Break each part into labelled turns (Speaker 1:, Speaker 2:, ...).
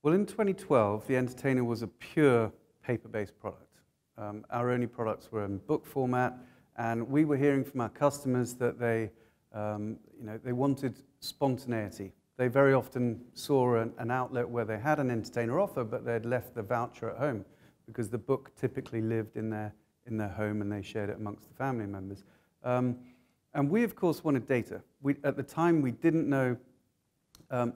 Speaker 1: Well, in 2012, the Entertainer was a pure paper-based product. Our only products were in book format, and we were hearing from our customers that they wanted spontaneity. They very often saw an outlet where they had an Entertainer offer, but they'd left the voucher at home because the book typically lived in their home and they shared it amongst the family members. And we, of course, wanted data. At the time, we didn't know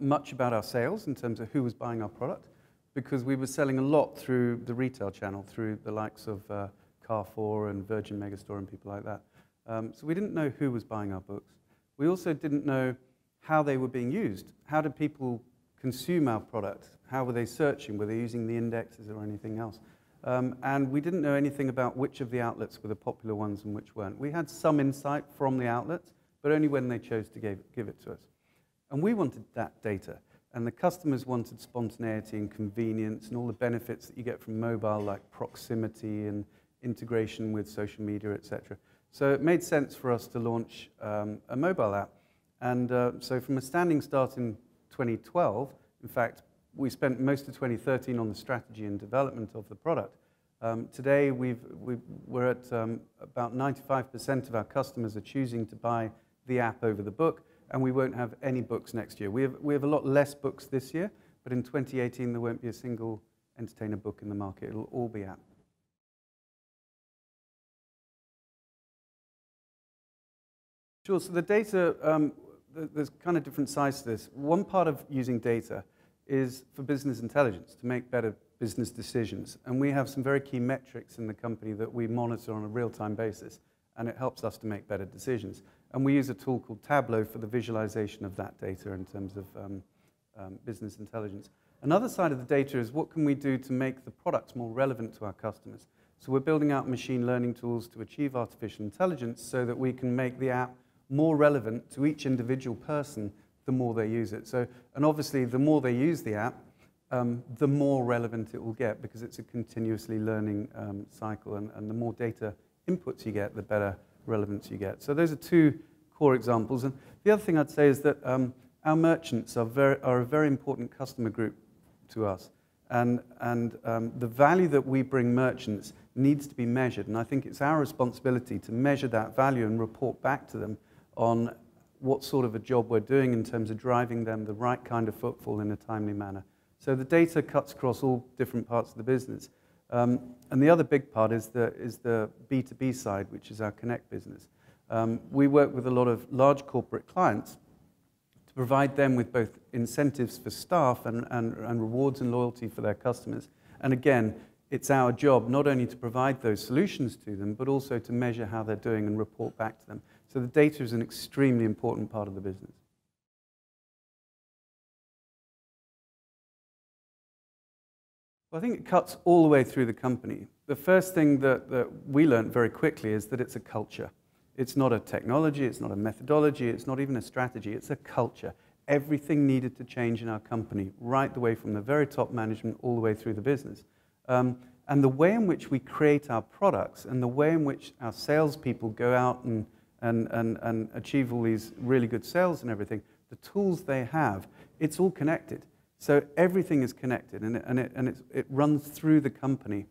Speaker 1: much about our sales in terms of who was buying our product, because we were selling a lot through the retail channel, through the likes of Carrefour and Virgin Megastore and people like that. So we didn't know who was buying our books. We also didn't know how they were being used. How did people consume our product? How were they searching? Were they using the indexes or anything else? And we didn't know anything about which of the outlets were the popular ones and which weren't. We had some insight from the outlets, but only when they chose to give it to us. And we wanted that data. And the customers wanted spontaneity and convenience and all the benefits that you get from mobile, like proximity and integration with social media, etc. So it made sense for us to launch a mobile app. And so from a standing start in 2012, in fact, we spent most of 2013 on the strategy and development of the product. Today, we're at about 95% of our customers are choosing to buy the app over the book, and we won't have any books next year. We have a lot less books this year, but in 2018, there won't be a single Entertainer book in the market. It'll all be app. Sure, so the data, there's kind of different sides to this. One part of using data is for business intelligence, to make better business decisions. And we have some very key metrics in the company that we monitor on a real-time basis, and it helps us to make better decisions. And we use a tool called Tableau for the visualization of that data in terms of business intelligence. Another side of the data is what can we do to make the products more relevant to our customers. So we're building out machine learning tools to achieve artificial intelligence so that we can make the app more relevant to each individual person the more they use it. So, and obviously, the more they use the app, the more relevant it will get, because it's a continuously learning cycle, and the more data inputs you get, the better relevance you get. So those are two core examples. And the other thing I'd say is that our merchants are a very important customer group to us. And the value that we bring merchants needs to be measured. And I think it's our responsibility to measure that value and report back to them on what sort of a job we're doing in terms of driving them the right kind of footfall in a timely manner. So the data cuts across all different parts of the business. And the other big part is the B2B side, which is our Connect business. We work with a lot of large corporate clients to provide them with both incentives for staff and rewards and loyalty for their customers. And again, it's our job not only to provide those solutions to them, but also to measure how they're doing and report back to them. So the data is an extremely important part of the business. Well, I think it cuts all the way through the company. The first thing that we learned very quickly is that it's a culture. It's not a technology, it's not a methodology, it's not even a strategy, it's a culture. Everything needed to change in our company, right the way from the very top management all the way through the business. And the way in which we create our products and the way in which our salespeople go out and achieve all these really good sales and everything, the tools they have, it's all connected. So everything is connected, and it runs through the company.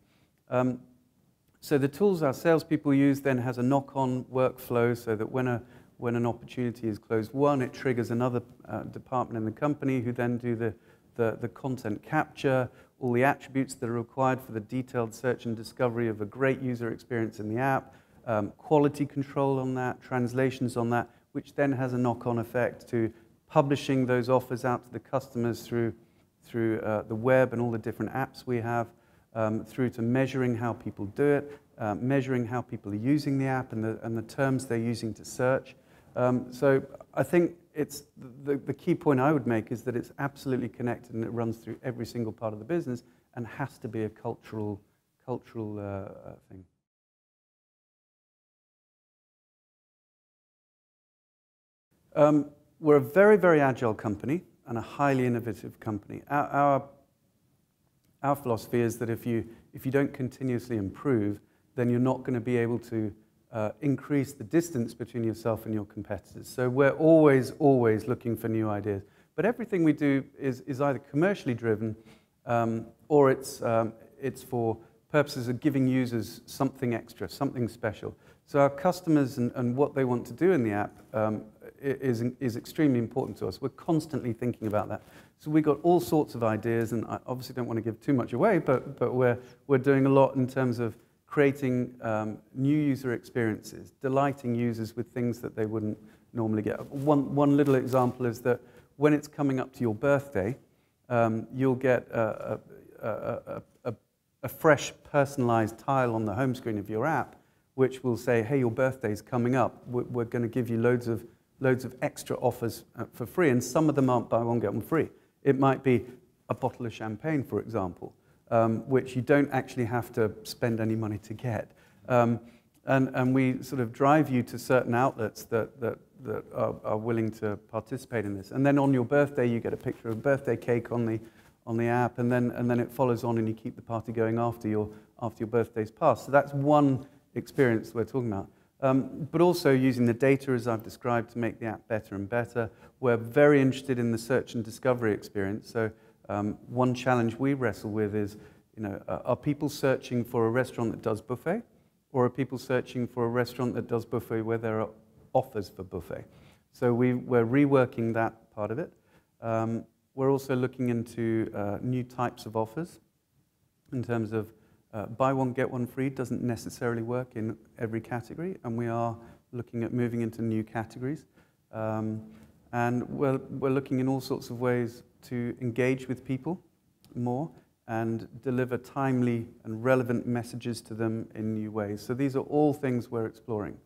Speaker 1: So the tools our salespeople use then has a knock-on workflow, so that when an opportunity is closed won, it triggers another department in the company who then do the content capture, all the attributes that are required for the detailed search and discovery of a great user experience in the app, quality control on that, translations on that, which then has a knock-on effect to publishing those offers out to the customers through the web and all the different apps we have, through to measuring how people do it, measuring how people are using the app and the terms they're using to search. So I think it's the key point I would make is that it's absolutely connected and it runs through every single part of the business and has to be a cultural thing. We're a very, very agile company and a highly innovative company. Our philosophy is that if you don't continuously improve, then you're not going to be able to increase the distance between yourself and your competitors. So we're always looking for new ideas. But everything we do is either commercially driven or it's for purposes of giving users something extra, something special. So our customers and what they want to do in the app is extremely important to us. We're constantly thinking about that. So we got all sorts of ideas, and I obviously don't want to give too much away, but we're doing a lot in terms of creating new user experiences, delighting users with things that they wouldn't normally get. One little example is that when it's coming up to your birthday, you'll get a fresh personalized tile on the home screen of your app, which will say, hey, your birthday's coming up. We're going to give you loads of extra offers for free, and some of them aren't buy one, get one free. It might be a bottle of champagne, for example, which you don't actually have to spend any money to get. And we sort of drive you to certain outlets that are willing to participate in this. And then on your birthday, you get a picture of a birthday cake on the app, and then it follows on, and you keep the party going after your birthday's passed. So that's one experience we're talking about. But also using the data, as I've described, to make the app better and better. We're very interested in the search and discovery experience. So one challenge we wrestle with is, are people searching for a restaurant that does buffet, or are people searching for a restaurant that does buffet where there are offers for buffet? So we're reworking that part of it. We're also looking into new types of offers in terms of buy one, get one free doesn't necessarily work in every category, and we are looking at moving into new categories. And we're looking in all sorts of ways to engage with people more and deliver timely and relevant messages to them in new ways. So these are all things we're exploring.